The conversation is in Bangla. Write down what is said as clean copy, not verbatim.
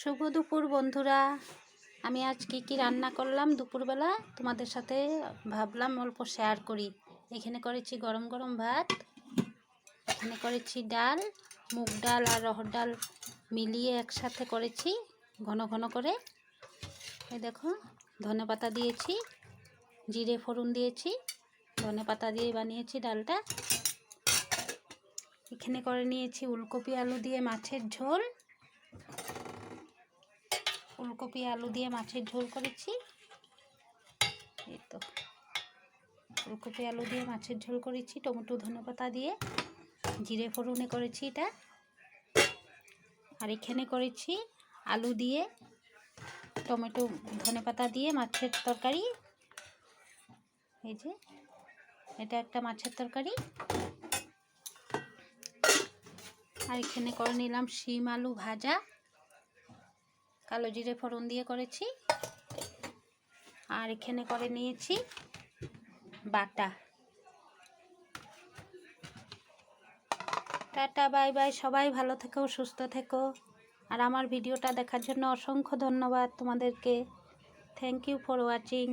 শুভ দুপুর বন্ধুরা। আমি আজ কি রান্না করলাম দুপুরবেলা তোমাদের সাথে ভাবলাম অল্প শেয়ার করি। এখানে করেছি গরম গরম ভাত, এখানে করেছি ডাল, মুগ ডাল আর অড়হর ডাল মিলিয়ে একসাথে করেছি ঘন ঘন করে। এই দেখো, ধনেপাতা দিয়েছি, জিরে ফোড়ন দিয়েছি, ধনেপাতা দিয়ে বানিয়েছি ডালটা। এখানে করে নিয়েছি উলকপি আলু দিয়ে মাছের ঝোল, ফুলকপি আলু দিয়ে মাছের ঝোল করেছি। এই তো ফুলকপি আলু দিয়ে মাছের ঝোল করেছি, টমেটো ধনেপাতা দিয়ে জিরে ফোড়নে করেছি এটা। আর এখানে করেছি আলু দিয়ে টমেটো ধনেপাতা দিয়ে মাছের তরকারি। এই যে এটা একটা মাছের তরকারি। আর এখানে করে নিলাম শিম আলু ভাজা, কালো জিরে ফোড়ন দিয়ে করেছি। আর এখানে করে নিয়েছি বাটা। টাটা, বাই বাই, সবাই ভালো থেকো, সুস্থ থেকো। আর আমার ভিডিওটা দেখার জন্য অসংখ্য ধন্যবাদ তোমাদেরকে। Thank you for watching.